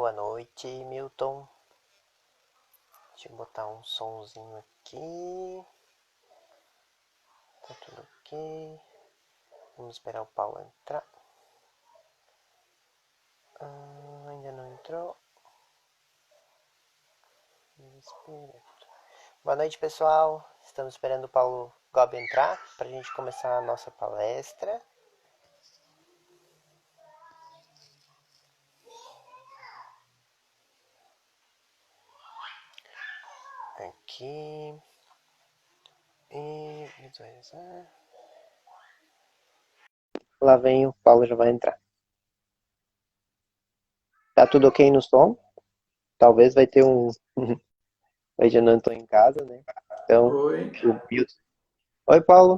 Boa noite, Milton. Deixa eu botar um sonzinho aqui. Tá tudo ok. Vamos esperar o Paulo entrar. Ainda não entrou. Boa noite, pessoal. Estamos esperando o Paulo Gobi entrar para a gente começar a nossa palestra. Aqui. E visualizar. Lá vem o Paulo, já vai entrar. Tá tudo ok no som? Talvez vai ter um. Hoje eu não estou em casa, né? Então, Oi, o Milton. Oi, Paulo.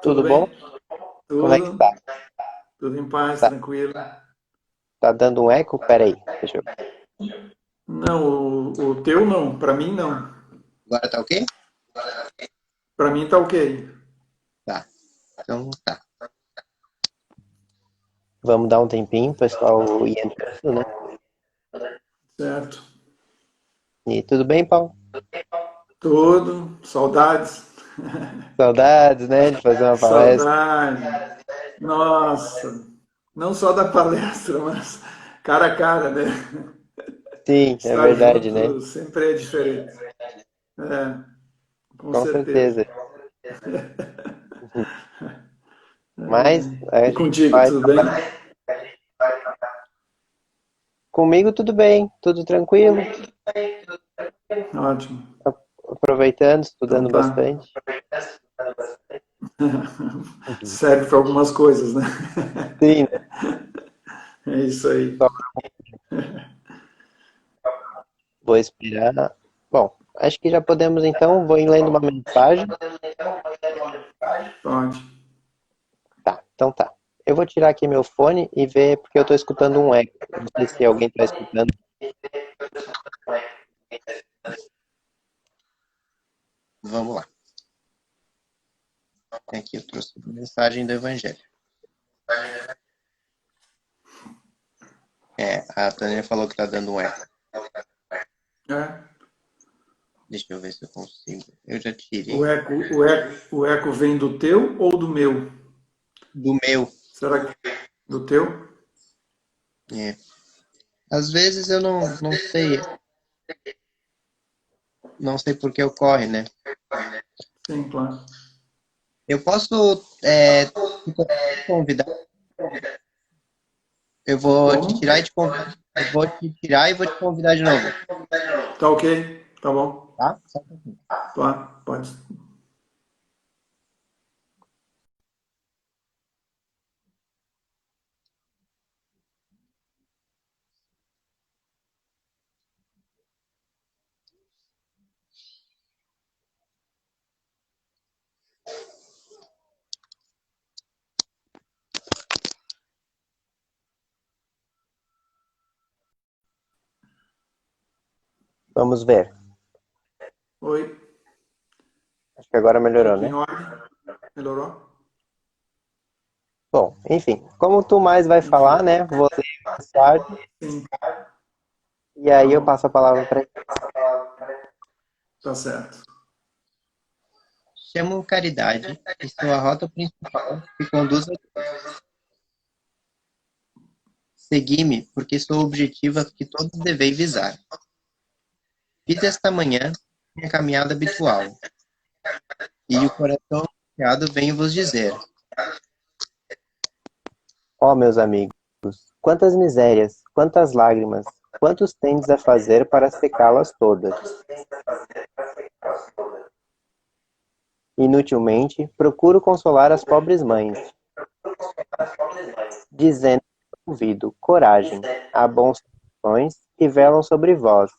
tudo Tudo bom? bem? Como é que Tudo, tá? tudo em paz, Tá, tranquilo. tá dando um eco? Pera aí. Deixa eu... Não, o teu não, pra mim não. Agora tá ok? Pra mim tá ok. Tá. Então tá. Vamos dar um tempinho, pessoal, ir entrando, né? Certo. E tudo bem, Paulo? Tudo, saudades. Saudades, né? De fazer uma palestra. Saudade. Nossa, não só da palestra, mas cara a cara, né? Sim, é Estar verdade, né? junto sempre é diferente. É, com Com certeza. certeza. Mas a E gente contigo, vai tudo bem? comigo tudo bem, tudo tranquilo, Ótimo. aproveitando, Então estudando tá. bastante. Serve para algumas coisas, né? Sim, É isso aí. só vou esperar. Bom, acho que já podemos então, vou ir lendo uma mensagem. Pode. Tá, então tá. Eu vou tirar aqui meu fone e ver, porque eu tô escutando um eco. Não sei se alguém tá escutando. Vamos lá. Aqui eu trouxe uma mensagem do Evangelho. A Tânia falou que tá dando um eco. É. Deixa eu ver se eu consigo. Eu já O tirei. eco, o eco, o eco vem do teu ou do meu? Do meu. Será que do teu? É. Às vezes eu não sei por que ocorre, né? Sim, claro. Eu posso te convidar. Eu vou te Como? tirar e te convidar. Eu vou te tirar e vou te convidar de novo, Tá ok? Tá bom. tá? Só um pouquinho. Tá, pode. Vamos ver. Oi, Acho que agora melhorou, tudo né? em ordem? Melhorou? Bom, enfim, como tu mais vai falar, Enfim, né? Vou ler a mensagem sim, e tá aí eu passo bom. a palavra para ti. Tá certo. Chamo caridade e sou a rota principal que conduz a todos. Segui-me, porque sou o objetivo a que todos deveis visar. Fiz esta manhã minha caminhada habitual, e o coração angustiado venho vos dizer. Ó, meus amigos, quantas misérias, quantas lágrimas, quantos tendes a fazer para secá-las todas? Inutilmente, procuro consolar as pobres mães, dizendo ao ouvido, coragem, há bons corações que velam sobre vós.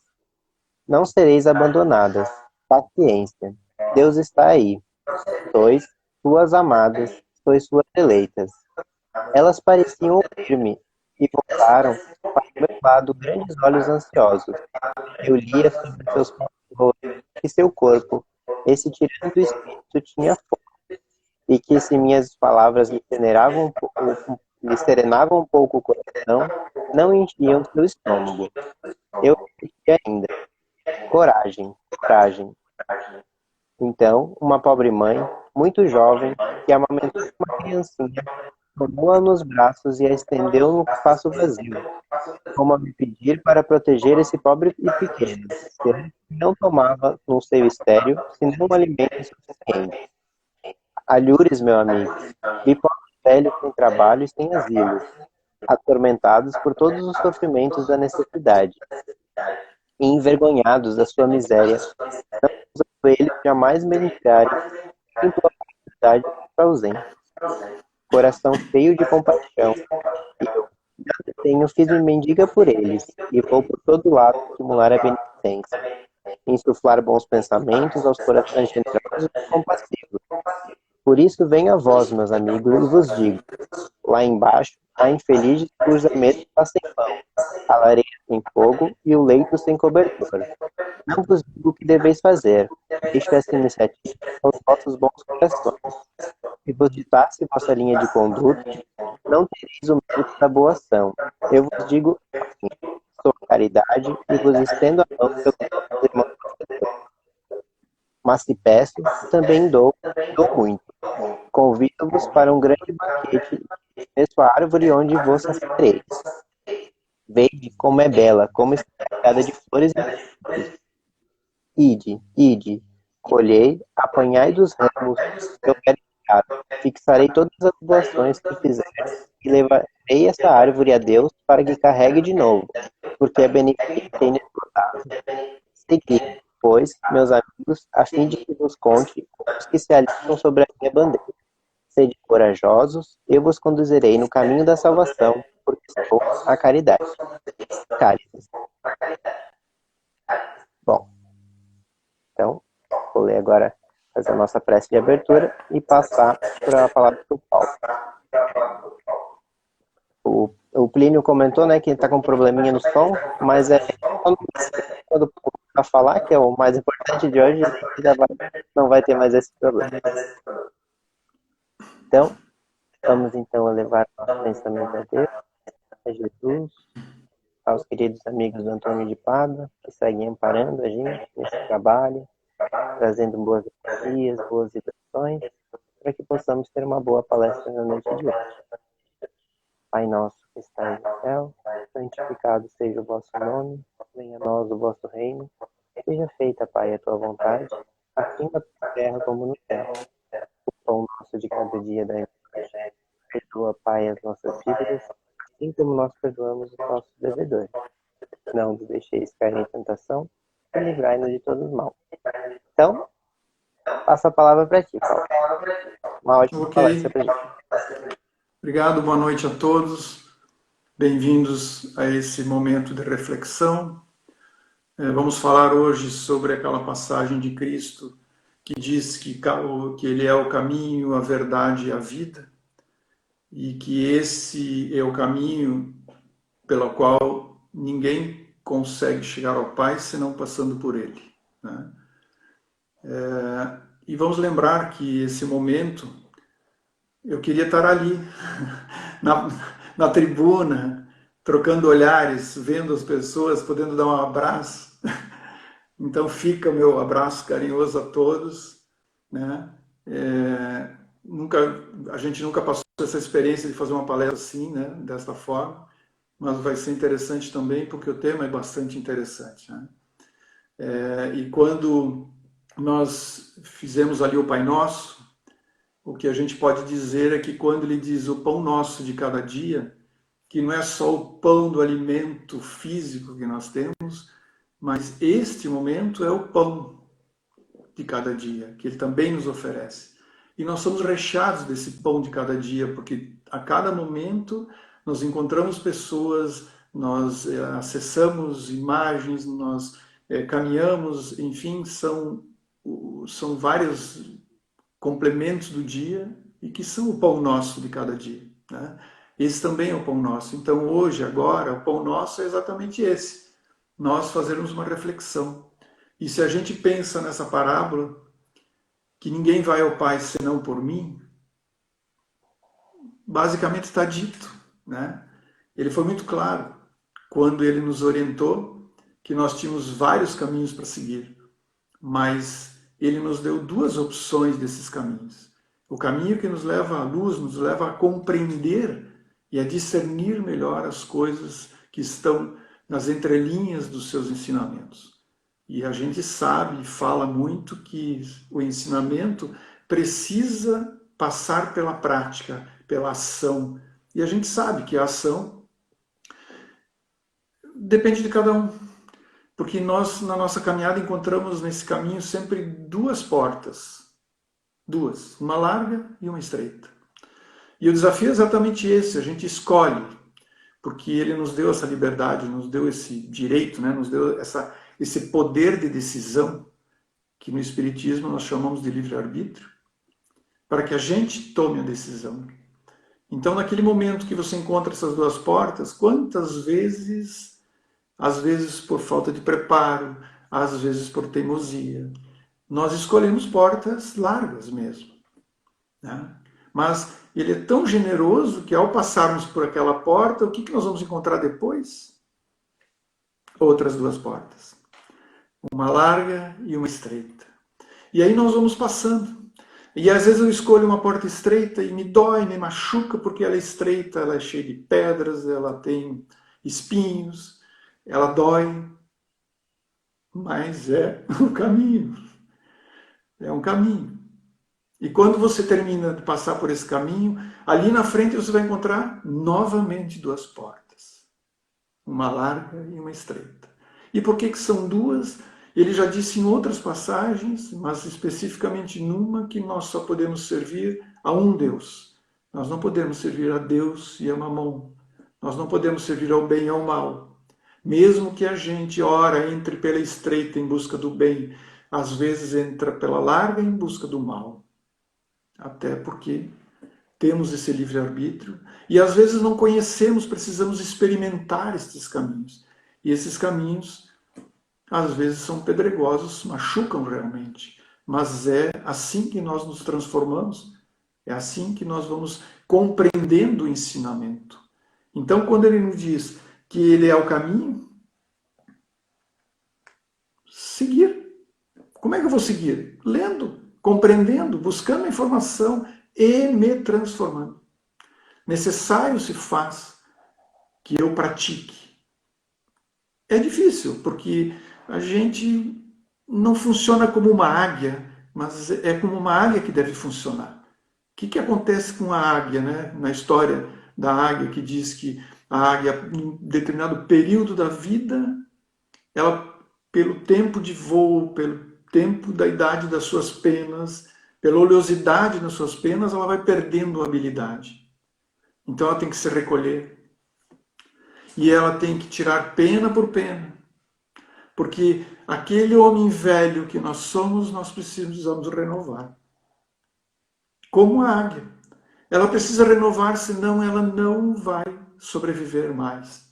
Não sereis abandonadas. Paciência. Deus está aí. Sois suas amadas, sois suas eleitas. Elas pareciam ouvir-me e voltaram para o meu lado grandes olhos ansiosos. Eu lia sobre seus próprios rostos que seu corpo, esse tirano do espírito, tinha fome, e que se minhas palavras lhe serenavam um pouco o coração, não enchiam seu estômago. Eu repeti ainda: coragem, coragem. Então, uma pobre mãe, muito jovem, que amamentou uma criancinha, tomou-a nos braços e a estendeu no espaço vazio, como a me pedir para proteger esse pobre e pequeno, ser que não tomava no seio estéril senão um alimento insuficiente. Alhures, meu amigo, vi pobres velhos sem trabalho e sem asilo, atormentados por todos os sofrimentos da necessidade, e envergonhados da sua miséria, não eles jamais mendigarem, em tua caridade para ausente. Coração cheio de compaixão, eu, nada tenho, fiz-me mendiga por eles, e vou por todo lado estimular a beneficência, insuflar bons pensamentos aos corações generosos e compassivos. Por isso venho a vós, meus amigos, e vos digo: lá embaixo há infelizes cuja mesa está sem pão, a lareira sem fogo e o leito sem cobertor. Não vos digo o que deveis fazer, deixo essa iniciativa aos vossos bons corações. Se vos ditasse vossa linha de conduta, não tereis o mérito da boa ação. Eu vos digo assim: sou a caridade e vos estendo a mão pelos vossos irmãos. Mas se peço, também dou muito. Convido-vos para um grande banquete, mesmo a árvore onde vos saciareis. Vede como é bela, como está carregada de flores e frutos. Ide, ide, colhei, apanhai dos ramos, eu quero ficar. Fixarei todas as doações que fizerdes e levarei essa árvore a Deus para que carregue de novo, porque é beneficente e inesgotável. Segui, pois, meus amigos, a fim de que vos conte os que se alistam sobre a minha bandeira. Sede corajosos, eu vos conduzirei no caminho da salvação, porque sou a caridade. Cáritas. Bom, então, vou ler agora, fazer a nossa prece de abertura e passar para a palavra do Paulo. O Plínio comentou, né, que está com um probleminha no som, mas quando o Paulo vai falar, que é o mais importante de hoje, não vai ter mais esse problema. Então, vamos então a levar nosso pensamento a Deus, a Jesus, aos queridos amigos do Antônio de Pádua, que seguem amparando a gente nesse trabalho, trazendo boas energias, boas vibrações, para que possamos ter uma boa palestra na noite de hoje. Pai nosso que estais no céu, santificado seja o vosso nome, venha a nós o vosso reino, seja feita, Pai, a tua vontade, assim na terra como no céu. O pão nosso de cada dia dai-nos hoje. Perdoa, Pai, as nossas dívidas, assim como nós perdoamos os nossos devedores. Não nos deixeis cair em tentação, e livrai-nos de todo mal. Então, passo a palavra para ti, Paulo. Uma ótima palestra para gente. Obrigado, boa noite a todos. Bem-vindos a esse momento de reflexão. Vamos falar hoje sobre aquela passagem de Cristo que diz que Ele é o caminho, a verdade e a vida, e que esse é o caminho pelo qual ninguém consegue chegar ao Pai senão passando por Ele, né? E vamos lembrar que esse momento eu queria estar ali, na tribuna, trocando olhares, vendo as pessoas, podendo dar um abraço. Então fica o meu abraço carinhoso a todos, né? A gente nunca passou essa experiência de fazer uma palestra assim, né? Desta forma, mas vai ser interessante também porque o tema é bastante interessante, né? E quando nós fizemos ali o Pai Nosso, o que a gente pode dizer é que quando ele diz o pão nosso de cada dia, que não é só o pão do alimento físico que nós temos, mas este momento é o pão de cada dia, que ele também nos oferece. E nós somos recheados desse pão de cada dia, porque a cada momento nós encontramos pessoas, nós acessamos imagens, nós caminhamos, enfim, são vários complementos do dia e que são o pão nosso de cada dia, né? Esse também é o pão nosso. Então hoje, agora, o pão nosso é exatamente esse. Nós fazermos uma reflexão. E se a gente pensa nessa parábola, que ninguém vai ao Pai senão por mim, basicamente está dito, né? Ele foi muito claro. quando ele nos orientou que nós tínhamos vários caminhos para seguir, mas ele nos deu duas opções desses caminhos. O caminho que nos leva à luz, nos leva a compreender e a discernir melhor as coisas que estão nas entrelinhas dos seus ensinamentos. E a gente sabe e fala muito que o ensinamento precisa passar pela prática, pela ação. E a gente sabe que a ação depende de cada um. Porque nós, na nossa caminhada, encontramos nesse caminho sempre duas portas. Duas, uma larga e uma estreita. E o desafio é exatamente esse, a gente escolhe, porque ele nos deu essa liberdade, nos deu esse direito, né? Nos deu esse poder de decisão, que no Espiritismo nós chamamos de livre-arbítrio, para que a gente tome a decisão. Então, naquele momento que você encontra essas duas portas, quantas vezes, às vezes por falta de preparo, às vezes por teimosia, nós escolhemos portas largas mesmo, né? Mas ele é tão generoso que ao passarmos por aquela porta, o que nós vamos encontrar depois? Outras duas portas. Uma larga e uma estreita. E aí nós vamos passando. E às vezes eu escolho uma porta estreita e me dói, me machuca, porque ela é estreita, ela é cheia de pedras, ela tem espinhos, ela dói. Mas é um caminho. É um caminho. E quando você termina de passar por esse caminho, ali na frente você vai encontrar novamente duas portas. Uma larga e uma estreita. E por que são duas? Ele já disse em outras passagens, mas especificamente numa, que nós só podemos servir a um Deus. Nós não podemos servir a Deus e a Mamon. Nós não podemos servir ao bem e ao mal. Mesmo que a gente, ora, entre pela estreita em busca do bem, às vezes entra pela larga em busca do mal. Até porque temos esse livre-arbítrio e às vezes não conhecemos, precisamos experimentar estes caminhos. E esses caminhos, às vezes, são pedregosos, machucam realmente. Mas é assim que nós nos transformamos, é assim que nós vamos compreendendo o ensinamento. Então, quando ele nos diz que ele é o caminho, seguir. Como é que eu vou seguir? Lendo, compreendendo, buscando informação e me transformando. Necessário se faz que eu pratique. É difícil, porque a gente não funciona como uma águia, mas é como uma águia que deve funcionar. O que acontece com a águia, né? Na história da águia, que diz que a águia, em determinado período da vida, ela, pelo tempo de voo, pelo tempo da idade das suas penas, pela oleosidade das suas penas, ela vai perdendo a habilidade. Então ela tem que se recolher. E ela tem que tirar pena por pena. Porque aquele homem velho que nós somos, nós precisamos renovar. Como a águia. Ela precisa renovar, senão ela não vai sobreviver mais.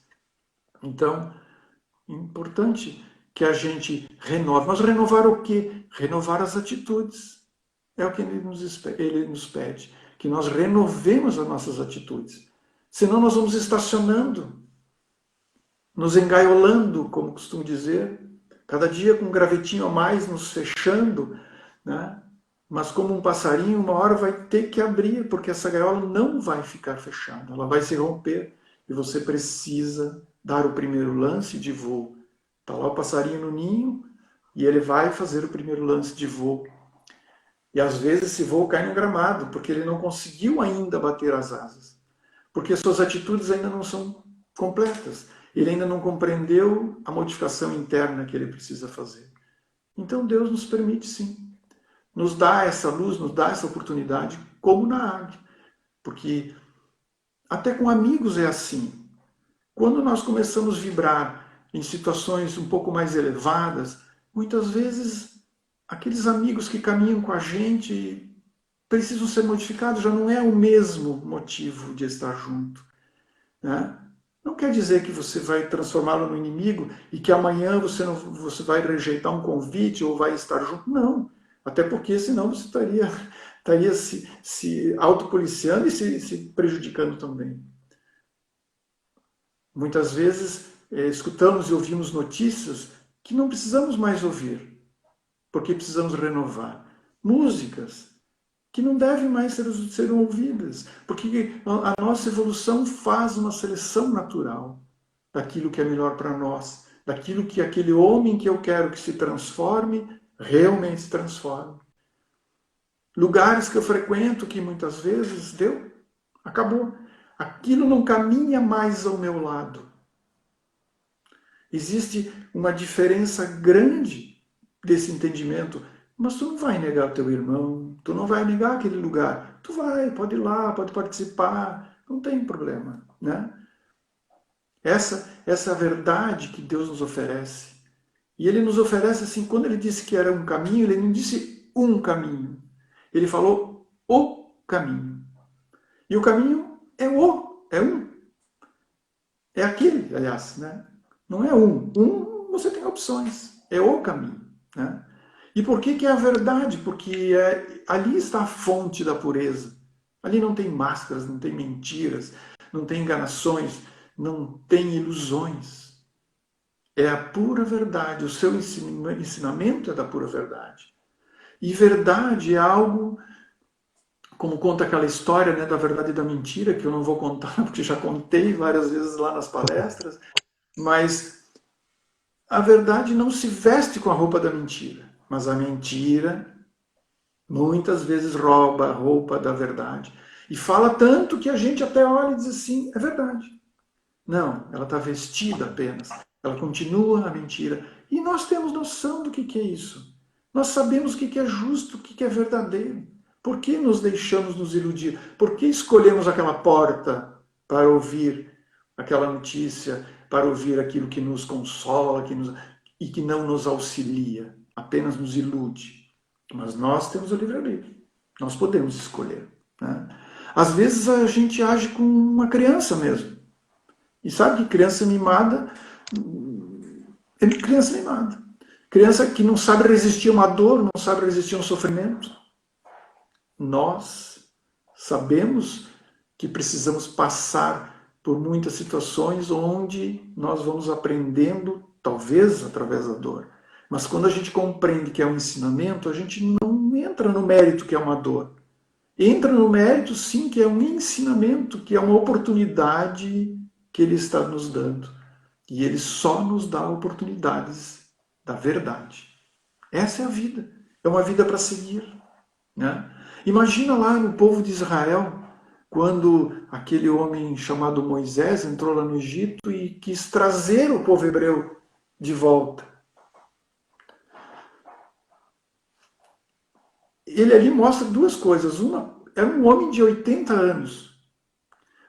Então, é importante que a gente renove. Mas renovar o quê? Renovar as atitudes. É o que ele nos pede. Que nós renovemos as nossas atitudes. Senão nós vamos estacionando, nos engaiolando, como costumo dizer, cada dia com um gravetinho a mais nos fechando, né? Mas como um passarinho, uma hora vai ter que abrir, porque essa gaiola não vai ficar fechada, ela vai se romper e você precisa dar o primeiro lance de voo. Está lá o passarinho no ninho e ele vai fazer o primeiro lance de voo. E às vezes esse voo cai no gramado, porque ele não conseguiu ainda bater as asas, porque suas atitudes ainda não são completas. Ele ainda não compreendeu a modificação interna que ele precisa fazer. Então Deus nos permite sim. Nos dá essa luz, nos dá essa oportunidade, como na águia. Porque até com amigos é assim. Quando nós começamos a vibrar em situações um pouco mais elevadas, muitas vezes aqueles amigos que caminham com a gente precisam ser modificados, já não é o mesmo motivo de estar junto, né? Não quer dizer que você vai transformá-lo no inimigo e que amanhã você vai rejeitar um convite ou vai estar junto. Não. Até porque senão você estaria se autopoliciando e se prejudicando também. Muitas vezes escutamos e ouvimos notícias que não precisamos mais ouvir, porque precisamos renovar. Músicas que não devem mais ser ouvidas, porque a nossa evolução faz uma seleção natural daquilo que é melhor para nós, daquilo que aquele homem que eu quero que se transforme, realmente se transforme. Lugares que eu frequento que muitas vezes acabou. Aquilo não caminha mais ao meu lado. Existe uma diferença grande desse entendimento, mas tu não vai negar o teu irmão, tu não vai negar aquele lugar. Tu vai, pode ir lá, pode participar, não tem problema, né? Essa é a verdade que Deus nos oferece. E Ele nos oferece assim, quando Ele disse que era um caminho, Ele não disse um caminho. Ele falou o caminho. E o caminho é um. É aquele, aliás, né? Não é um. Você tem opções. É o caminho, né? E por que é a verdade? Porque ali está a fonte da pureza. Ali não tem máscaras, não tem mentiras, não tem enganações, não tem ilusões. É a pura verdade. O seu ensinamento é da pura verdade. E verdade é algo, como conta aquela história, né, da verdade e da mentira, que eu não vou contar, porque já contei várias vezes lá nas palestras, mas a verdade não se veste com a roupa da mentira, mas a mentira muitas vezes rouba a roupa da verdade. E fala tanto que a gente até olha e diz assim, é verdade. Não, ela está vestida apenas. Ela continua a mentira. E nós temos noção do que é isso. Nós sabemos o que é justo, o que é verdadeiro. Por que nos deixamos nos iludir? Por que escolhemos aquela porta para ouvir aquela notícia, para ouvir aquilo que nos consola e que não nos auxilia, apenas nos ilude? Mas nós temos o livre-arbítrio. Nós podemos escolher, né? Às vezes a gente age como uma criança mesmo. E sabe que criança mimada é criança mimada. Criança que não sabe resistir a uma dor, não sabe resistir a um sofrimento. Nós sabemos que precisamos passar por muitas situações onde nós vamos aprendendo, talvez através da dor. Mas quando a gente compreende que é um ensinamento, a gente não entra no mérito que é uma dor. Entra no mérito, sim, que é um ensinamento, que é uma oportunidade que Ele está nos dando. E Ele só nos dá oportunidades da verdade. Essa é a vida. É uma vida para seguir, né? Imagina lá no povo de Israel, quando aquele homem chamado Moisés entrou lá no Egito e quis trazer o povo hebreu de volta. Ele ali mostra duas coisas. Uma, era um homem de 80 anos.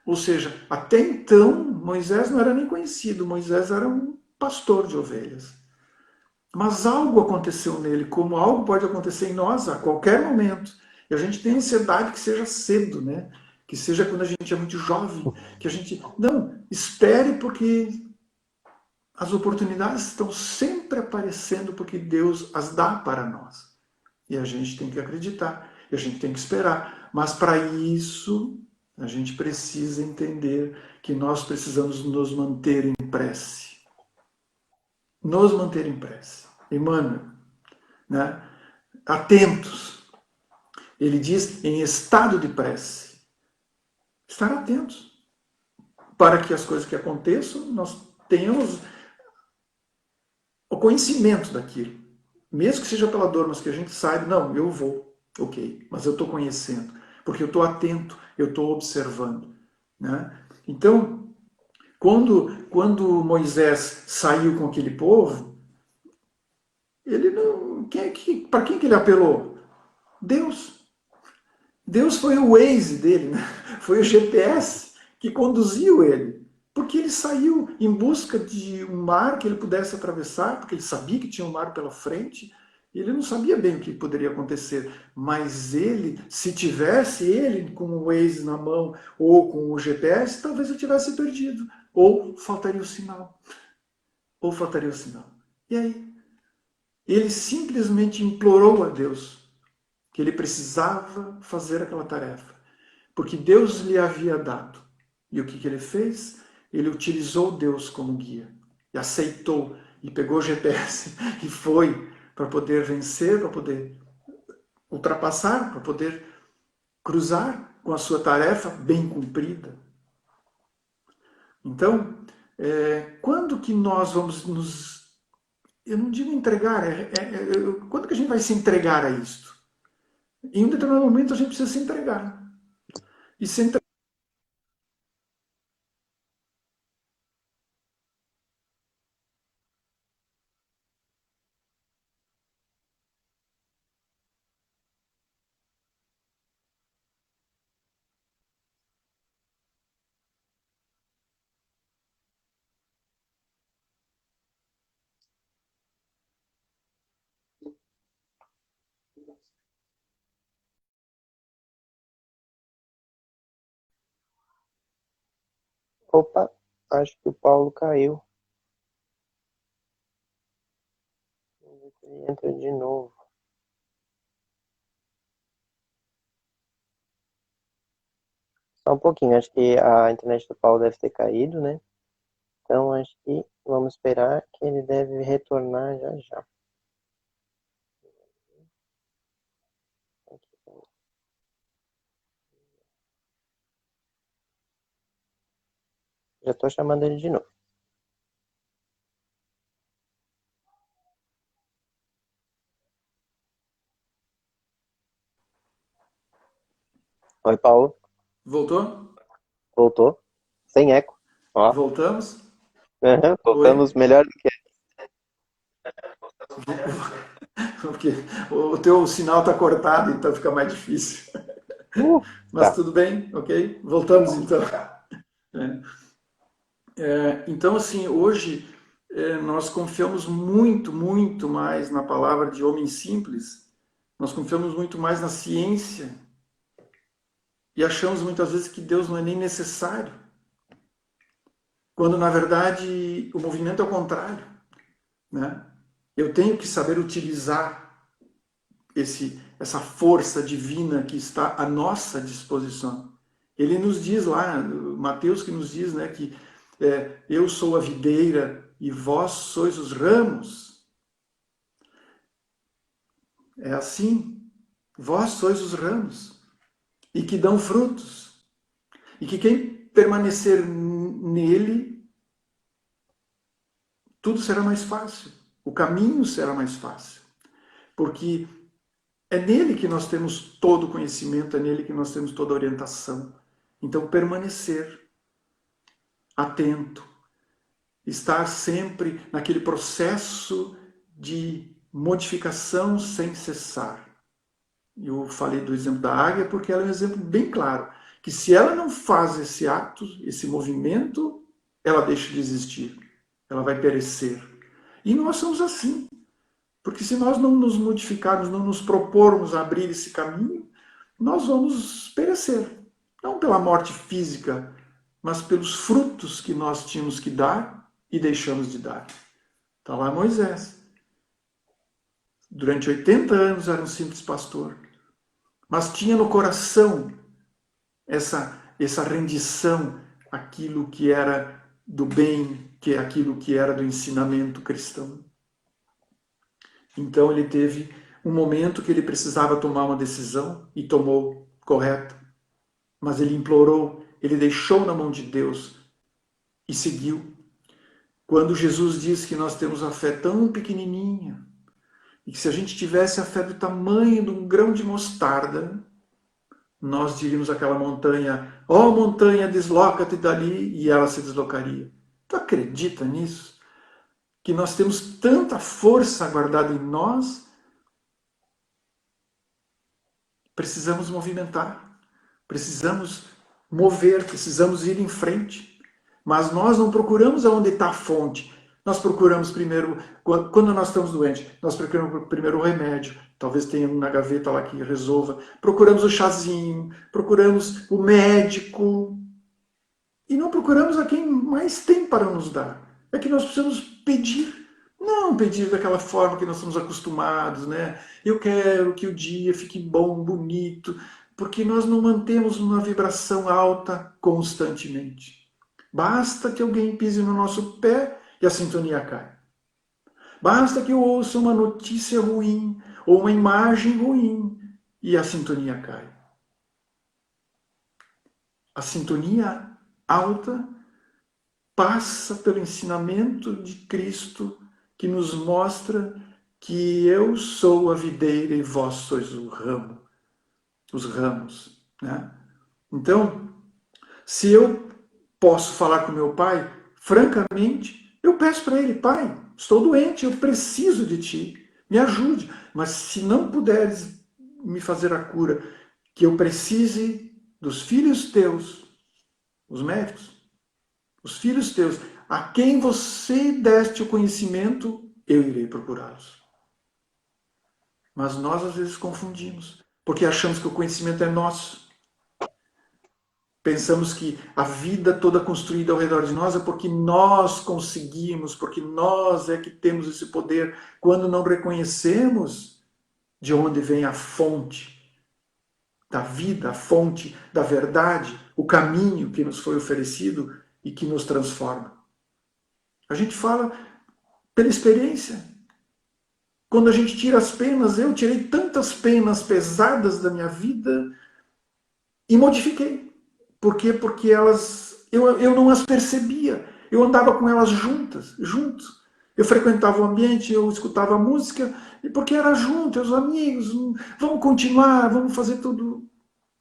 Ou seja, até então, Moisés não era nem conhecido. Moisés era um pastor de ovelhas. Mas algo aconteceu nele, como algo pode acontecer em nós a qualquer momento. E a gente tem ansiedade que seja cedo, né? Que seja quando a gente é muito jovem. Que a gente... Não, espere, porque as oportunidades estão sempre aparecendo, porque Deus as dá para nós. E a gente tem que acreditar, e a gente tem que esperar. Mas para isso, a gente precisa entender que nós precisamos nos manter em prece. Nos manter em prece. Emmanuel, né? Atentos. Ele diz em estado de prece. Estar atentos. Para que as coisas que aconteçam, nós tenhamos o conhecimento daquilo. Mesmo que seja pela dor, mas que a gente saiba, não, eu vou, ok, mas eu estou conhecendo, porque eu estou atento, eu estou observando, né? Então, quando Moisés saiu com aquele povo, ele não, para quem que ele apelou? Deus. Deus foi o Waze dele, né? Foi o GPS que conduziu ele. Porque ele saiu em busca de um mar que ele pudesse atravessar, porque ele sabia que tinha um mar pela frente, e ele não sabia bem o que poderia acontecer. Mas ele, se tivesse ele com o Waze na mão ou com o GPS, talvez ele tivesse perdido. Ou faltaria o sinal. Ou faltaria o sinal. E aí? Ele simplesmente implorou a Deus que ele precisava fazer aquela tarefa, porque Deus lhe havia dado. E o que ele fez? Ele utilizou Deus como guia. e aceitou, e pegou o GPS e foi para poder vencer, para poder ultrapassar, para poder cruzar com a sua tarefa bem cumprida. Então, quando que nós vamos nos... Eu não digo entregar, quando que a gente vai se entregar a isto? Em um determinado momento a gente precisa se entregar. E se entregar... Opa, acho que o Paulo caiu. Vamos ver se ele entra de novo. Só um pouquinho, acho que a internet do Paulo deve ter caído, né? Então acho que vamos esperar que ele deve retornar já já. Já estou chamando ele de novo. Oi, Paulo. Voltou? Voltou? Sem eco. Ó. Voltamos? Uhum, Oi? voltamos melhor do que... Porque o teu sinal está cortado, então fica mais difícil. Mas Tá. tudo bem, ok? Voltamos então. Então, assim, hoje nós confiamos muito, muito mais na palavra de homem simples, nós confiamos muito mais na ciência e achamos muitas vezes que Deus não é nem necessário, quando na verdade o movimento é o contrário, né? Eu tenho que saber utilizar essa força divina que está à nossa disposição. Ele nos diz lá, Mateus que nos diz, né, que eu sou a videira e vós sois os ramos. É assim, vós sois os ramos e que dão frutos. E que quem permanecer nele, tudo será mais fácil. O caminho será mais fácil. Porque é nele que nós temos todo o conhecimento, é nele que nós temos toda a orientação. Então, permanecer atento, estar sempre naquele processo de modificação sem cessar. Eu falei do exemplo da águia porque ela é um exemplo bem claro, que se ela não faz esse ato, esse movimento, ela deixa de existir, ela vai perecer. E nós somos assim, porque se nós não nos modificarmos, não nos propormos a abrir esse caminho, nós vamos perecer. Não pela morte física, mas pelos frutos que nós tínhamos que dar e deixamos de dar. Está lá Moisés. Durante 80 anos era um simples pastor, mas tinha no coração essa rendição àquilo que era do bem, que é aquilo que era do ensinamento cristão. Então ele teve um momento que ele precisava tomar uma decisão e tomou correta, mas ele implorou, ele deixou na mão de Deus e seguiu. Quando Jesus diz que nós temos a fé tão pequenininha, e que se a gente tivesse a fé do tamanho de um grão de mostarda, nós diríamos àquela montanha, ó montanha, desloca-te dali, e ela se deslocaria. Tu acredita nisso? Que nós temos tanta força guardada em nós, precisamos movimentar, precisamos mover, precisamos ir em frente. Mas nós não procuramos aonde está a fonte. Nós procuramos primeiro, quando nós estamos doentes, nós procuramos primeiro o remédio. Talvez tenha um na gaveta lá que resolva. Procuramos o chazinho, procuramos o médico. E não procuramos a quem mais tem para nos dar. É que nós precisamos pedir. Não pedir daquela forma que nós estamos acostumados, né? Eu quero que o dia fique bom, bonito, porque nós não mantemos uma vibração alta constantemente. Basta que alguém pise no nosso pé e a sintonia cai. Basta que eu ouça uma notícia ruim ou uma imagem ruim e a sintonia cai. A sintonia alta passa pelo ensinamento de Cristo que nos mostra que eu sou a videira e vós sois o ramo, os ramos, né? Então, se eu posso falar com meu pai, francamente, eu peço para ele: pai, estou doente, eu preciso de ti, me ajude. Mas se não puderes me fazer a cura, que eu precise dos filhos teus, os médicos, os filhos teus, a quem você deste o conhecimento, eu irei procurá-los. Mas nós às vezes confundimos, porque achamos que o conhecimento é nosso. Pensamos que a vida toda construída ao redor de nós é porque nós conseguimos, porque nós é que temos esse poder, quando não reconhecemos de onde vem a fonte da vida, a fonte da verdade, o caminho que nos foi oferecido e que nos transforma. A gente fala pela experiência. Quando a gente tira as penas, eu tirei tantas penas pesadas da minha vida e modifiquei. Por quê? Porque eu não as percebia. Eu andava com elas juntos. Eu frequentava o ambiente, eu escutava música, e porque era junto, os amigos, vamos continuar, vamos fazer tudo.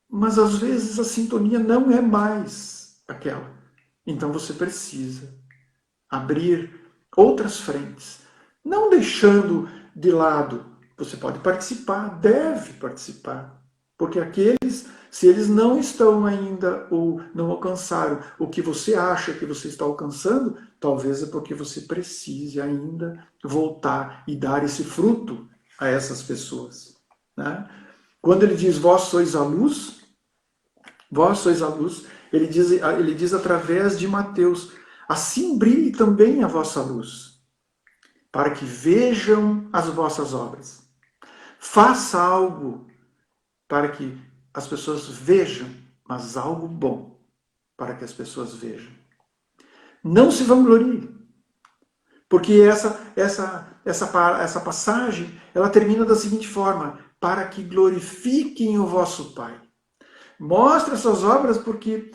Mas às vezes a sintonia não é mais aquela. Então você precisa abrir outras frentes, não deixando de lado. Você pode participar, deve participar, porque se eles não estão ainda ou não alcançaram o que você acha que você está alcançando, talvez é porque você precise ainda voltar e dar esse fruto a essas pessoas, né? Quando ele diz vós sois a luz, ele diz através de Mateus: assim brilhe também a vossa luz, para que vejam as vossas obras. Faça algo para que as pessoas vejam, mas algo bom para que as pessoas vejam. Não se vanglorie, porque essa passagem ela termina da seguinte forma: para que glorifiquem o vosso Pai. Mostre as suas obras, porque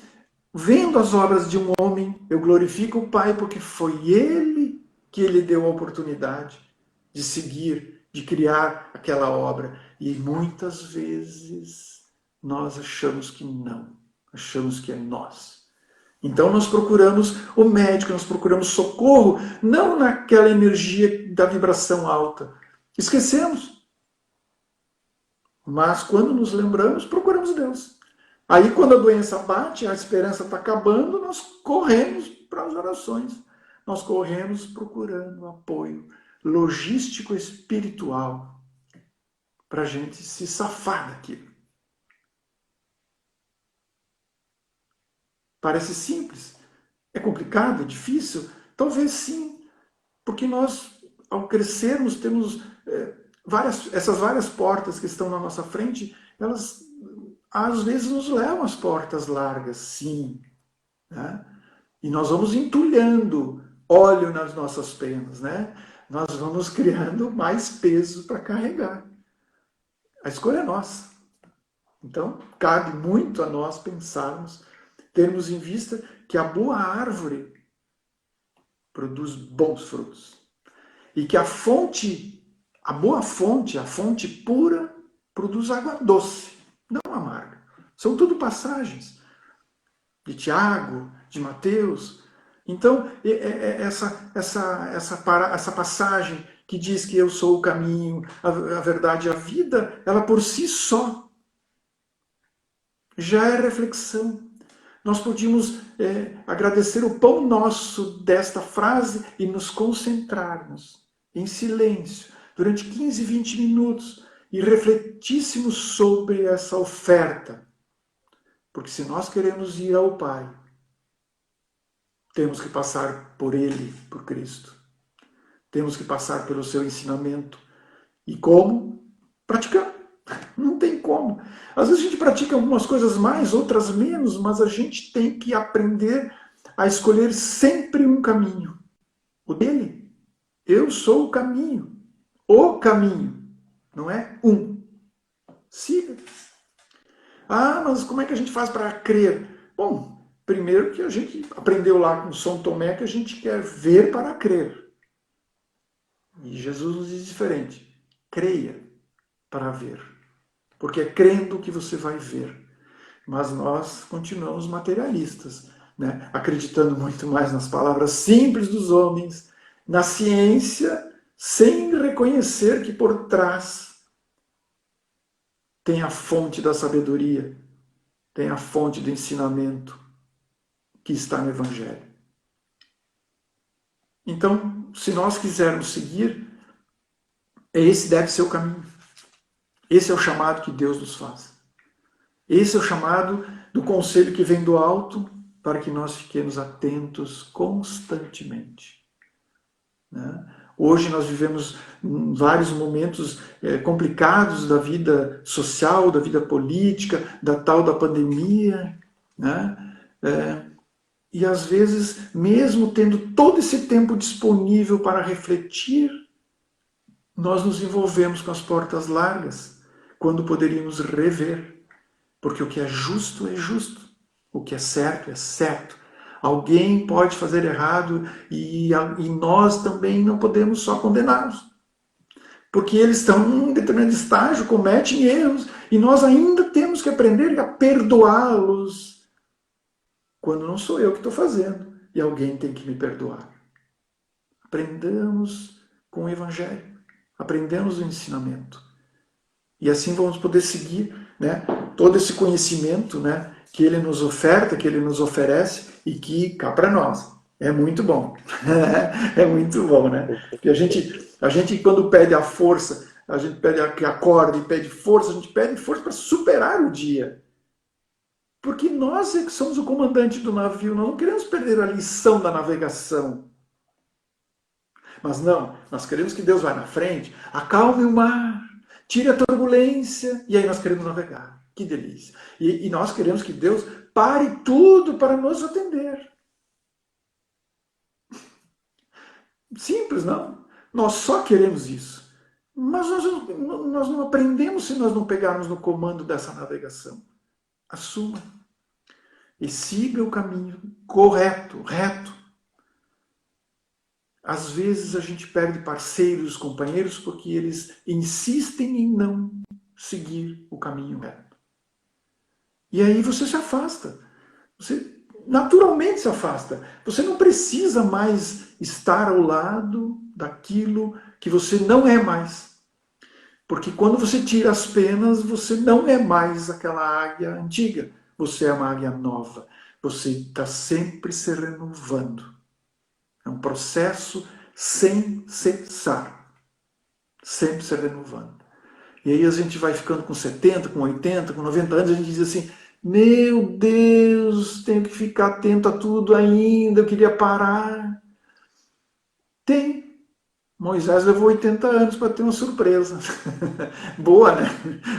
vendo as obras de um homem, eu glorifico o Pai, porque foi Ele que lhe deu a oportunidade de seguir, de criar aquela obra. E muitas vezes nós achamos que não, achamos que é nós. Então nós procuramos o médico, nós procuramos socorro, não naquela energia da vibração alta. Esquecemos. Mas quando nos lembramos, procuramos Deus. Aí quando a doença bate, a esperança está acabando, nós corremos para as orações. Nós corremos procurando apoio logístico espiritual para a gente se safar daquilo. Parece simples. É complicado, é difícil? Talvez sim. Porque nós, ao crescermos, temos essas várias portas que estão na nossa frente, elas às vezes nos levam às portas largas, sim. Né? E nós vamos entulhando óleo nas nossas penas, né? Nós vamos criando mais peso para carregar. A escolha é nossa. Então, cabe muito a nós pensarmos, termos em vista que a boa árvore produz bons frutos. E que a boa fonte, a fonte pura, produz água doce, não amarga. São tudo passagens de Tiago, de Mateus. Então, essa passagem que diz que eu sou o caminho, a verdade e a vida, ela por si só já é reflexão. Nós podíamos agradecer o pão nosso desta frase e nos concentrarmos em silêncio durante 15, 20 minutos e refletíssemos sobre essa oferta. Porque se nós queremos ir ao Pai, temos que passar por Ele, por Cristo. Temos que passar pelo seu ensinamento. E como? Praticando. Não tem como. Às vezes a gente pratica algumas coisas mais, outras menos, mas a gente tem que aprender a escolher sempre um caminho. o dele. Eu sou o caminho. O caminho. Não é um. Siga. Ah, mas como é que a gente faz para crer? Bom, primeiro que a gente aprendeu lá com São Tomé que a gente quer ver para crer. E Jesus nos diz diferente. Creia para ver. Porque é crendo que você vai ver. Mas nós continuamos materialistas, né? Acreditando muito mais nas palavras simples dos homens, na ciência, sem reconhecer que por trás tem a fonte da sabedoria, tem a fonte do ensinamento que está no Evangelho. Então, se nós quisermos seguir, esse deve ser o caminho. Esse é o chamado que Deus nos faz. Esse é o chamado do conselho que vem do alto para que nós fiquemos atentos constantemente. Né? Hoje nós vivemos vários momentos complicados da vida social, da vida política, da tal da pandemia, né? E às vezes, mesmo tendo todo esse tempo disponível para refletir, nós nos envolvemos com as portas largas, quando poderíamos rever. Porque o que é justo, o que é certo. Alguém pode fazer errado e nós também não podemos só condená-los. Porque eles estão em um determinado estágio, cometem erros, e nós ainda temos que aprender a perdoá-los. Quando não sou eu que estou fazendo, e alguém tem que me perdoar. Aprendamos com o Evangelho, aprendamos o ensinamento. E assim vamos poder seguir, né, todo esse conhecimento, né, que ele nos oferta, que ele nos oferece e que cá para nós. É muito bom. É muito bom, né? Porque a gente quando pede a força, a gente pede que acorda e pede força, a gente pede força para superar o dia. Porque nós é que somos o comandante do navio, nós não queremos perder a lição da navegação. Mas não, nós queremos que Deus vá na frente, acalme o mar, tire a turbulência, e aí nós queremos navegar. Que delícia. E nós queremos que Deus pare tudo para nos atender. Simples, não? Nós só queremos isso. Mas nós não aprendemos se nós não pegarmos no comando dessa navegação. Assuma. E siga o caminho correto, reto. Às vezes a gente perde parceiros, companheiros, porque eles insistem em não seguir o caminho reto. E aí você se afasta. Você naturalmente se afasta. Você não precisa mais estar ao lado daquilo que você não é mais. Porque quando você tira as penas, você não é mais aquela águia antiga. Você é uma águia nova. Você está sempre se renovando. É um processo sem cessar. Sempre se renovando. E aí a gente vai ficando com 70, com 80, com 90 anos, a gente diz assim, meu Deus, tenho que ficar atento a tudo ainda, eu queria parar. Tem. Moisés levou 80 anos para ter uma surpresa. Boa, né?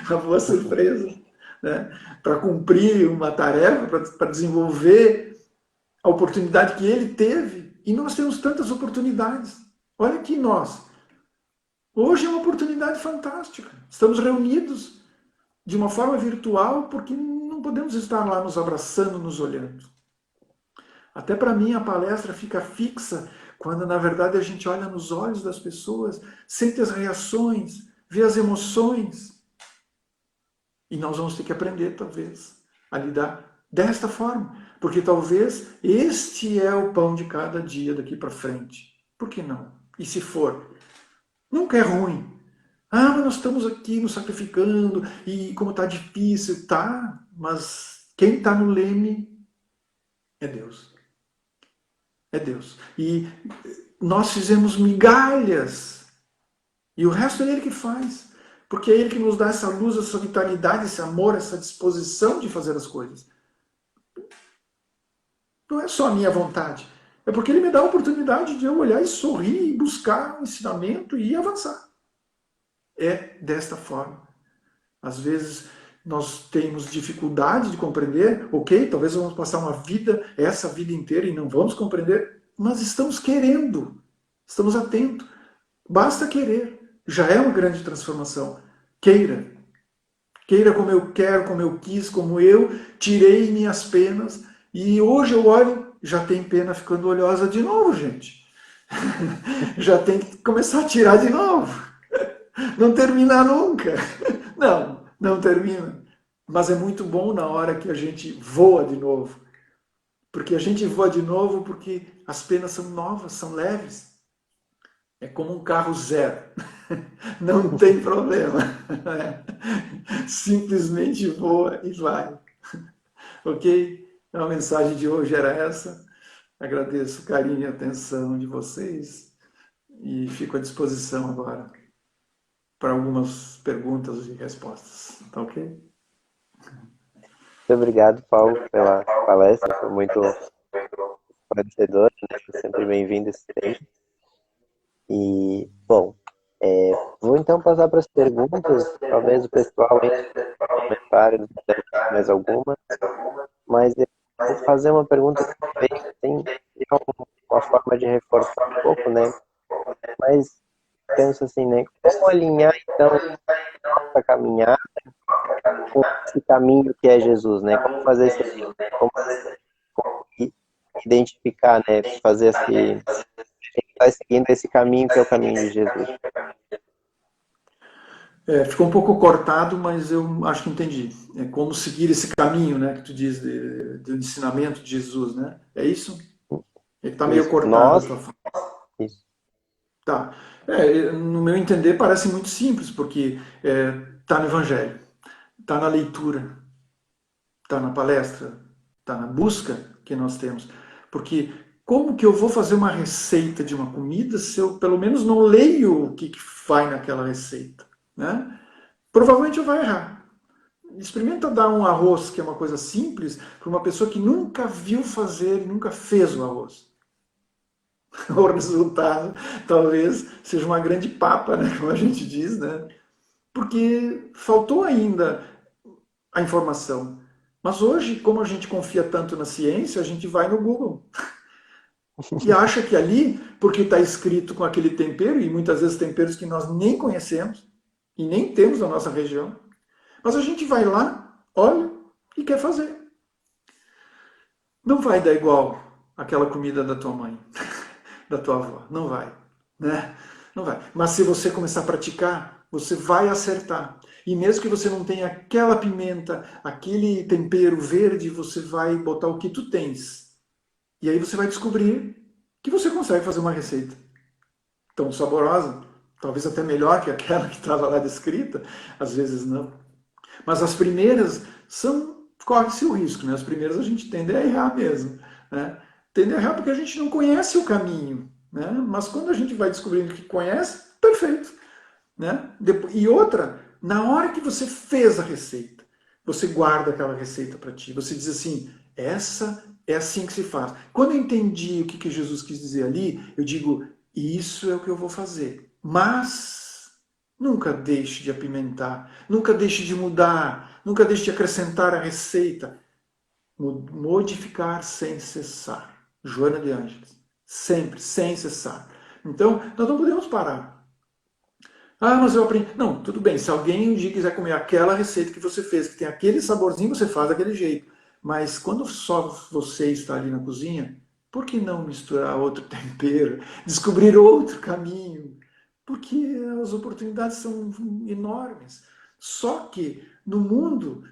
Uma boa surpresa. Né? Para cumprir uma tarefa, para desenvolver a oportunidade que ele teve. E nós temos tantas oportunidades. Olha aqui nós. Hoje é uma oportunidade fantástica. Estamos reunidos de uma forma virtual porque não podemos estar lá nos abraçando, nos olhando. Até para mim a palestra fica fixa quando na verdade a gente olha nos olhos das pessoas, sente as reações, vê as emoções. E nós vamos ter que aprender, talvez, a lidar desta forma. Porque talvez este é o pão de cada dia daqui para frente. Por que não? E se for? Nunca é ruim. Ah, mas nós estamos aqui nos sacrificando e como está difícil, tá? Mas quem está no leme é Deus. É Deus. E nós fizemos migalhas. E o resto é Ele que faz. Porque é Ele que nos dá essa luz, essa vitalidade, esse amor, essa disposição de fazer as coisas. Não é só a minha vontade. É porque Ele me dá a oportunidade de eu olhar e sorrir e buscar um ensinamento e avançar. É desta forma. Às vezes nós temos dificuldade de compreender, ok, talvez vamos passar uma vida, essa vida inteira e não vamos compreender, mas estamos querendo. Estamos atentos. Basta querer. Já é uma grande transformação. Queira. Queira como eu quero, como eu quis, como eu tirei minhas penas. E hoje eu olho, já tem pena ficando oleosa de novo, gente. Já tem que começar a tirar de novo. Não terminar nunca. Não, não termina. Mas é muito bom na hora que a gente voa de novo. Porque a gente voa de novo porque as penas são novas, são leves. É como um carro zero. Não tem problema. Simplesmente voa e vai. Ok? Então a mensagem de hoje era essa. Agradeço o carinho e a atenção de vocês e fico à disposição agora para algumas perguntas e respostas. Tá ok? Muito obrigado, Paulo, pela palestra, foi muito esclarecedora, né? Sempre bem-vindo esse tempo. E, bom, vou então passar para as perguntas, talvez o pessoal entre nos comentários, mais alguma, mas eu vou fazer uma pergunta que talvez tenha uma forma de reforçar um pouco, né? Mas penso assim, né? Como alinhar, então, a caminhada com esse caminho que é Jesus, né? Como fazer esse link? Como identificar, né? Fazer esse... Está seguindo esse caminho que é o caminho de Jesus. Ficou um pouco cortado, mas eu acho que entendi. É como seguir esse caminho, né, que tu diz do ensinamento de Jesus, né? É isso? Ele está meio Isso. cortado a Nós... tua fala. Isso. Tá. No meu entender parece muito simples, porque está no Evangelho, está na leitura, está na palestra, está na busca que nós temos. Porque como que eu vou fazer uma receita de uma comida se eu pelo menos não leio o que vai naquela receita, né? Provavelmente eu vou errar. Experimenta dar um arroz, que é uma coisa simples, para uma pessoa que nunca viu fazer, nunca fez o arroz. O resultado talvez seja uma grande papa, né, como a gente diz, né? Porque faltou ainda a informação. Mas hoje, como a gente confia tanto na ciência, a gente vai no Google e acha que ali, porque está escrito com aquele tempero, e muitas vezes temperos que nós nem conhecemos e nem temos na nossa região, mas a gente vai lá, olha e quer fazer. Não vai dar igual aquela comida da tua mãe, da tua avó. Não vai, né? Não vai. Mas se você começar a praticar, você vai acertar. E mesmo que você não tenha aquela pimenta, aquele tempero verde, você vai botar o que tu tens. E aí você vai descobrir que você consegue fazer uma receita tão saborosa, talvez até melhor que aquela que estava lá descrita, às vezes não. Mas as primeiras são, corre-se o risco, né? As primeiras a gente tende a errar mesmo, né? Tende a errar porque a gente não conhece o caminho, né? Mas quando a gente vai descobrindo que conhece, perfeito, né? E outra, na hora que você fez a receita, você guarda aquela receita para ti, você diz assim, essa é assim que se faz. Quando eu entendi o que Jesus quis dizer ali, eu digo, isso é o que eu vou fazer. Mas nunca deixe de apimentar, nunca deixe de mudar, nunca deixe de acrescentar a receita. Modificar sem cessar. Joana de Ângeles. Sempre, sem cessar. Então, nós não podemos parar. Ah, mas eu aprendi. Não, tudo bem. Se alguém um dia quiser comer aquela receita que você fez, que tem aquele saborzinho, você faz daquele jeito. Mas quando só você está ali na cozinha, por que não misturar outro tempero, descobrir outro caminho? Porque as oportunidades são enormes. Só que no mundo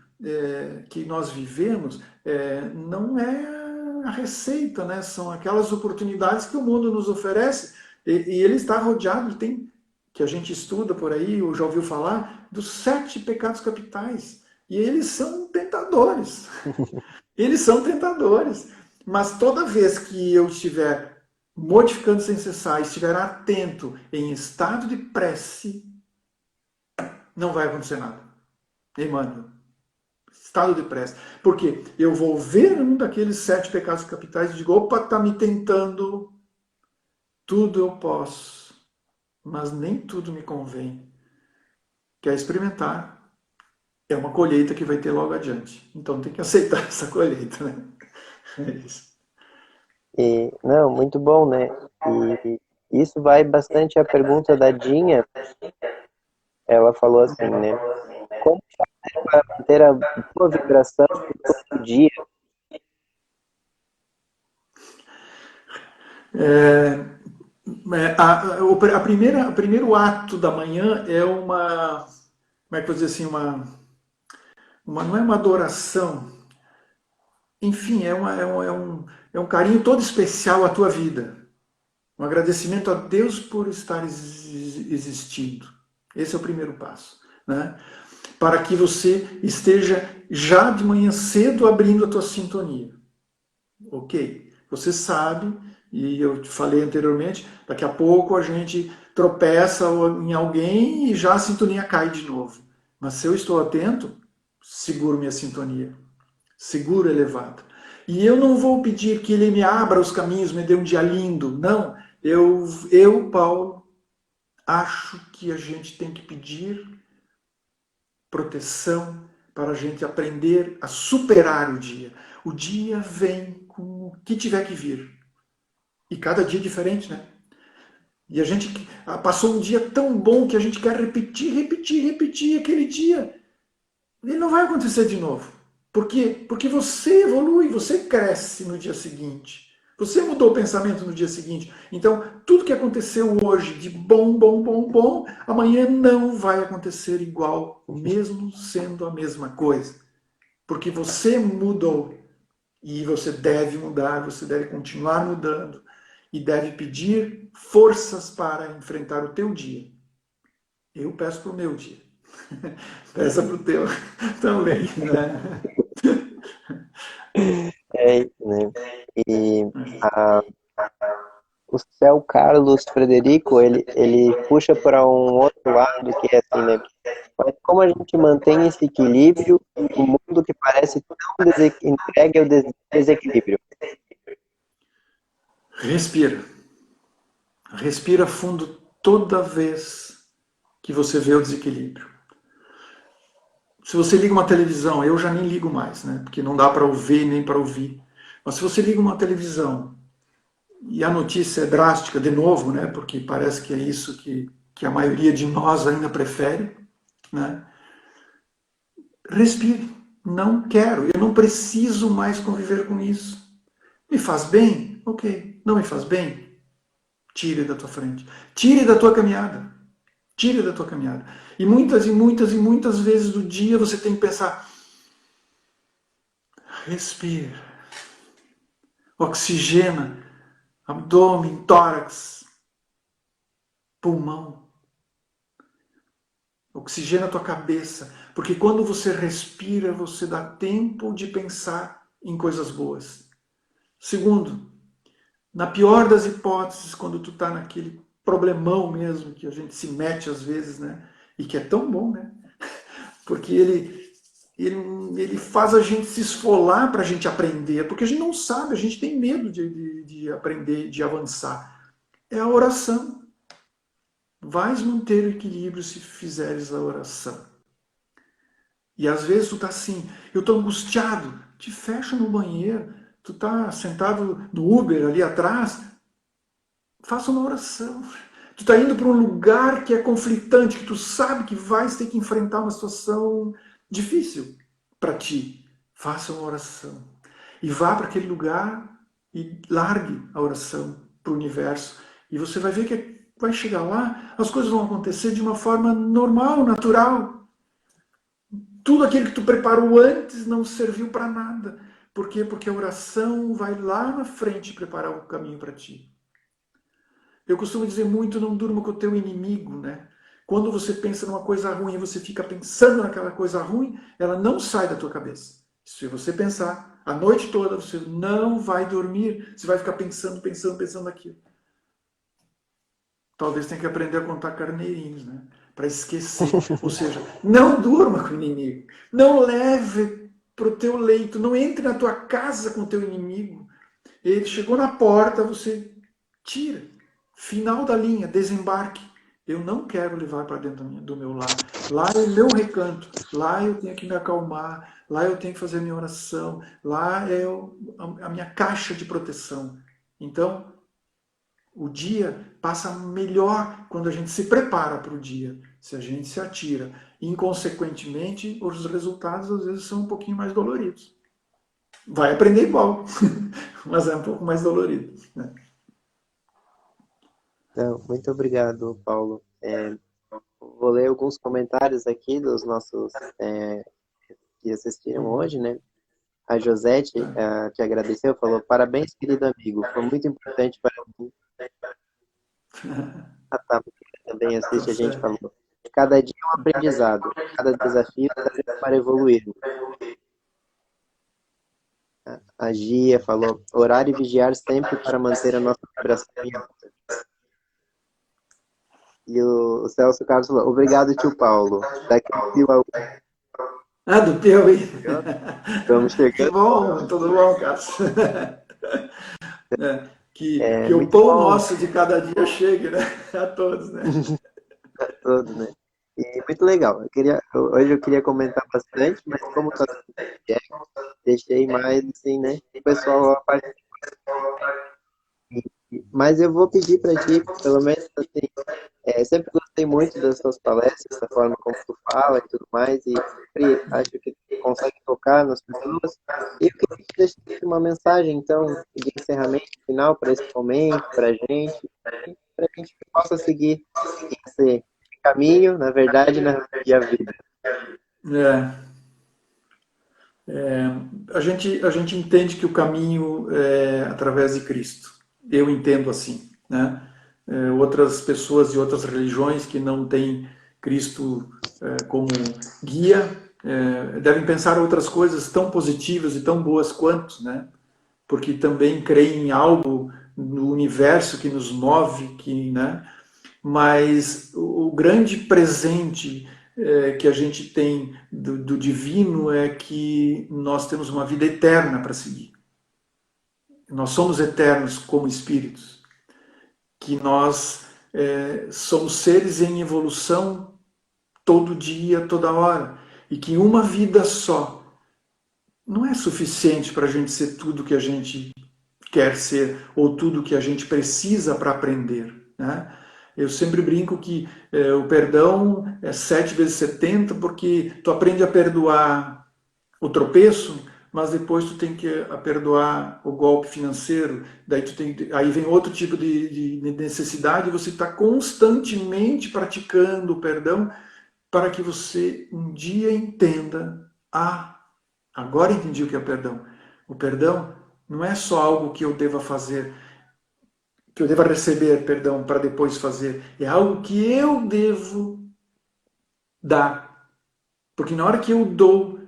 que nós vivemos, não é a receita, né? São aquelas oportunidades que o mundo nos oferece. E ele está rodeado, tem que a gente estuda por aí, ou já ouviu falar, dos 7 pecados capitais. E eles são tentadores. Eles são tentadores. Mas toda vez que eu estiver modificando sem cessar, estiver atento, em estado de prece, não vai acontecer nada. Emmanuel. Estado de prece. Porque eu vou ver um daqueles 7 pecados capitais e digo, opa, está me tentando, tudo eu posso, mas nem tudo me convém. Quer experimentar? É uma colheita que vai ter logo adiante. Então tem que aceitar essa colheita, né? É isso. E, não, muito bom, né? E Isso vai bastante à pergunta da Dinha. Ela falou assim, né? Como fazer para manter a boa vibração por todo o dia? O primeiro ato da manhã é uma, como é que eu vou dizer assim, não é uma adoração, enfim, é um carinho todo especial à tua vida. Um agradecimento a Deus por estar existindo. Esse é o primeiro passo, né? Para que você esteja já de manhã cedo abrindo a tua sintonia. Ok? Você sabe, e eu te falei anteriormente, daqui a pouco a gente tropeça em alguém e já a sintonia cai de novo. Mas se eu estou atento, seguro minha sintonia, seguro elevado. E eu não vou pedir que ele me abra os caminhos, me dê um dia lindo. Não. Paulo, acho que a gente tem que pedir proteção para a gente aprender a superar o dia. O dia vem com o que tiver que vir. E cada dia é diferente, né? E a gente passou um dia tão bom que a gente quer repetir aquele dia. Ele não vai acontecer de novo. Por quê? Porque você evolui, você cresce no dia seguinte. Você mudou o pensamento no dia seguinte. Então, tudo que aconteceu hoje de bom, amanhã não vai acontecer igual, mesmo sendo a mesma coisa. Porque você mudou. E você deve mudar, você deve continuar mudando. E deve pedir forças para enfrentar o teu dia. Eu peço para o meu dia. Peça para o teu também, né? É isso, né? E a, o Céu Carlos Frederico, ele puxa para um outro lado que é assim, né? Mas como a gente mantém esse equilíbrio em um mundo que parece tão entregue ao desequilíbrio? Respira. Respira fundo toda vez que você vê o desequilíbrio. Se você liga uma televisão, eu já nem ligo mais, né? Porque não dá para ouvir nem para ouvir. Mas se você liga uma televisão e a notícia é drástica, de novo, né? Porque parece que é isso que a maioria de nós ainda prefere, né? Respire. Não quero, eu não preciso mais conviver com isso. Me faz bem? Ok. Não me faz bem? Tire da tua frente. Tire da tua caminhada. Tire da tua caminhada. E muitas vezes do dia você tem que pensar: respira, oxigena, abdômen, tórax, pulmão. Oxigena a tua cabeça, porque quando você respira, você dá tempo de pensar em coisas boas. Segundo, na pior das hipóteses, quando tu tá naquele problemão mesmo, que a gente se mete às vezes, né? E que é tão bom, né? Porque ele faz a gente se esfolar para a gente aprender, porque a gente não sabe, a gente tem medo de aprender, de avançar. É a oração. Vais manter o equilíbrio se fizeres a oração. E às vezes tu tá assim, eu tô angustiado, te fecha no banheiro, tu tá sentado no Uber ali atrás, faça uma oração. Tu tá indo para um lugar que é conflitante, que tu sabe que vais ter que enfrentar uma situação difícil para ti. Faça uma oração. E vá para aquele lugar e largue a oração para o universo. E você vai ver que vai chegar lá, as coisas vão acontecer de uma forma normal, natural. Tudo aquilo que tu preparou antes não serviu para nada. Por quê? Porque a oração vai lá na frente preparar o caminho para ti. Eu costumo dizer muito, não durma com o teu inimigo, né? Quando você pensa numa coisa ruim e você fica pensando naquela coisa ruim, ela não sai da tua cabeça. Se você pensar a noite toda, você não vai dormir, você vai ficar pensando naquilo. Talvez tenha que aprender a contar carneirinhos, né? Para esquecer. Ou seja, não durma com o inimigo. Não leve para o teu leito, não entre na tua casa com o teu inimigo. Ele chegou na porta, você tira. Final da linha, desembarque. Eu não quero levar para dentro do meu lar. Lá é o meu recanto. Lá eu tenho que me acalmar. Lá eu tenho que fazer a minha oração. Lá é a minha caixa de proteção. Então, O dia passa melhor quando a gente se prepara para o dia, se a gente se atira. Inconsequentemente, os resultados às vezes são um pouquinho mais doloridos. Vai aprender igual, mas é um pouco mais dolorido, né? Então, muito obrigado, Paulo. Vou ler alguns comentários aqui dos nossos que assistiram hoje, né? A Josete, que agradeceu, falou: Parabéns, querido amigo, foi muito importante para mim. A Tami, que também Tá assiste, a gente certo. falou: Cada dia é um aprendizado, cada desafio serve para evoluir. A Gia falou: Orar e vigiar sempre para manter a nossa vibração em alta. E o Celso Carlos falou: Obrigado, tio Paulo. Daqui a fio Ah, do Piauí. vamos Que chegando. bom, tudo bom, Cássio? É, É que o muito pão bom nosso de cada dia chegue, né? A todos, né? todo, né? E muito legal. Hoje eu queria comentar bastante, mas como tá tudo certo, deixei mais assim, né? O pessoal a parte. Mas eu vou pedir para ti, pelo menos assim, sempre gostei muito das tuas palestras, da forma como tu fala e tudo mais, e sempre acho que tu consegue tocar nas pessoas. E eu queria te deixar aqui uma mensagem, então, de encerramento final para esse momento, para a gente, e para a gente que possa seguir esse caminho, na verdade, e a vida. É, a gente entende que o caminho é através de Cristo. Eu entendo assim, né? Outras pessoas de outras religiões que não têm Cristo como guia devem pensar outras coisas tão positivas e tão boas quanto, né? Porque também creem em algo no universo que nos move, que, né? Mas o grande presente que a gente tem do divino é que nós temos uma vida eterna para seguir. Nós somos eternos como espíritos, que nós somos seres em evolução todo dia, toda hora, e que uma vida só não é suficiente para a gente ser tudo que a gente quer ser ou tudo que a gente precisa para aprender, né? Eu sempre brinco que o perdão é 7 vezes 70 porque tu aprende a perdoar o tropeço, mas depois tu tem que perdoar o golpe financeiro, daí aí vem outro tipo de necessidade, e você está constantemente praticando o perdão para que você um dia entenda, agora entendi o que é perdão. O perdão não é só algo que eu deva fazer, que eu deva receber, perdão, para depois fazer. É algo que eu devo dar. Porque na hora que eu dou,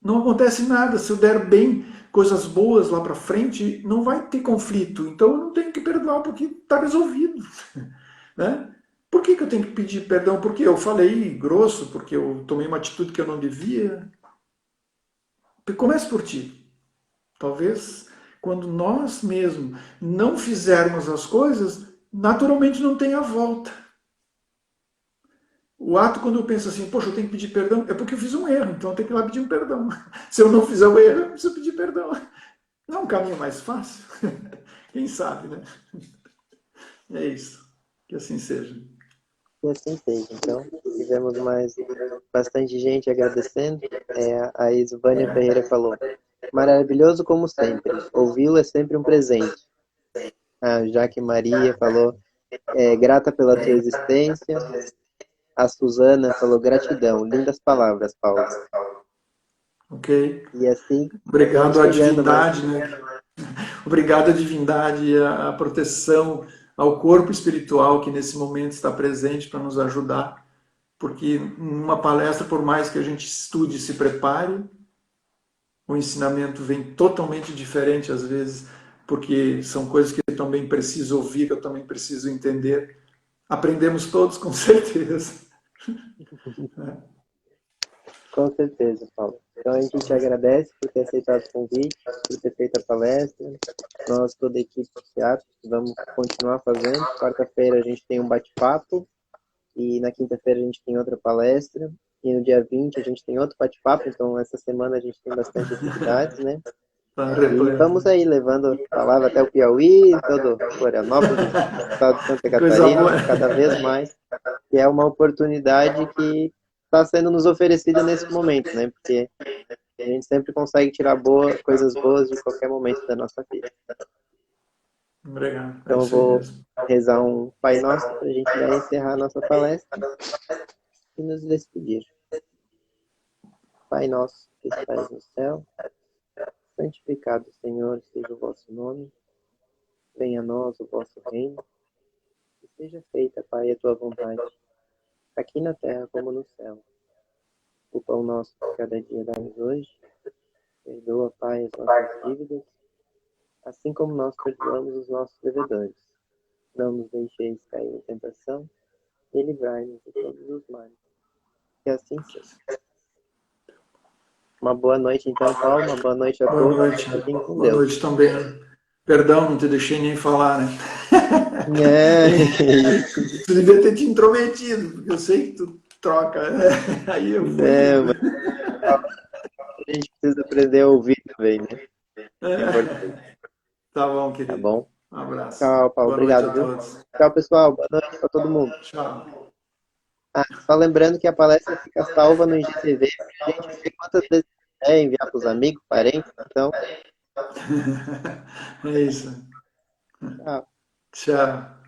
não acontece nada. Se eu der bem, coisas boas lá para frente, não vai ter conflito. Então eu não tenho que perdoar porque está resolvido. Né? Por que eu tenho que pedir perdão? Porque eu falei grosso, porque eu tomei uma atitude que eu não devia. Comece por ti. Talvez quando nós mesmos não fizermos as coisas, naturalmente não tenha volta. O ato, quando eu penso assim, poxa, eu tenho que pedir perdão, é porque eu fiz um erro, então eu tenho que ir lá pedir um perdão. Se eu não fizer o erro, eu preciso pedir perdão. Não é um caminho mais fácil? Quem sabe, né? É isso. Que assim seja. E assim seja. Então, tivemos mais bastante gente agradecendo. A Isvânia Ferreira falou: Maravilhoso como sempre. Ouvi-lo é sempre um presente. A Jaque Maria falou: Grata pela tua existência. A Suzana falou: Gratidão. Lindas palavras, Paulo. Ok? E assim, vamos Obrigado à chegando mais. divindade, né? Obrigado à divindade, à proteção, ao corpo espiritual que nesse momento está presente para nos ajudar. Porque numa palestra, por mais que a gente estude e se prepare, o ensinamento vem totalmente diferente às vezes, porque são coisas que eu também preciso ouvir, que eu também preciso entender. Aprendemos todos, com certeza. Com certeza, Paulo. Então a gente te agradece por ter aceitado o convite, por ter feito a palestra. Nós, toda a equipe do teatro, vamos continuar fazendo. Quarta-feira a gente tem um bate-papo e na quinta-feira a gente tem outra palestra. E no dia 20 a gente tem outro bate-papo, então essa semana a gente tem bastante atividades, né? Tá E repleto. vamos aí levando a palavra até o Piauí, todo Florianópolis, estado de Santa Coisa boa. Catarina, cada vez mais, que é uma oportunidade que está sendo nos oferecida nesse momento, né? Porque a gente sempre consegue tirar coisas boas de qualquer momento da nossa vida. Obrigado. É Então eu isso aí vou mesmo. rezar um Pai Nosso para a gente já encerrar a nossa palestra e nos despedir. Pai nosso que estais no céu, santificado, Senhor, seja o vosso nome. Venha a nós o vosso reino. E seja feita, Pai, a tua vontade, aqui na terra como no céu. O pão nosso de cada dia dá-nos hoje. Perdoa, Pai, as nossas dívidas, assim como nós perdoamos os nossos devedores. Não nos deixeis cair em tentação e livrai-nos de todos os males. Que assim seja. Uma boa noite, então, Paulo. Uma boa noite a Boa todos. noite. Fiquem com Boa Deus. noite também. Perdão, não te deixei nem falar, né? É, que isso. Tu devia ter te intrometido, porque eu sei que tu troca, né? Aí eu fui. Não, mas a gente precisa aprender a ouvir também, né? É importante. Tá bom, Tá querido. bom? Um abraço. Tchau, Paulo. Boa noite Obrigado, a viu? todos. Tchau, pessoal. Boa noite para todo mundo. Tchau. Ah, só lembrando que a palestra fica salva no IGTV para a gente ver quantas vezes quiser, enviar para os amigos, parentes. Então, É isso. tchau. Tchau.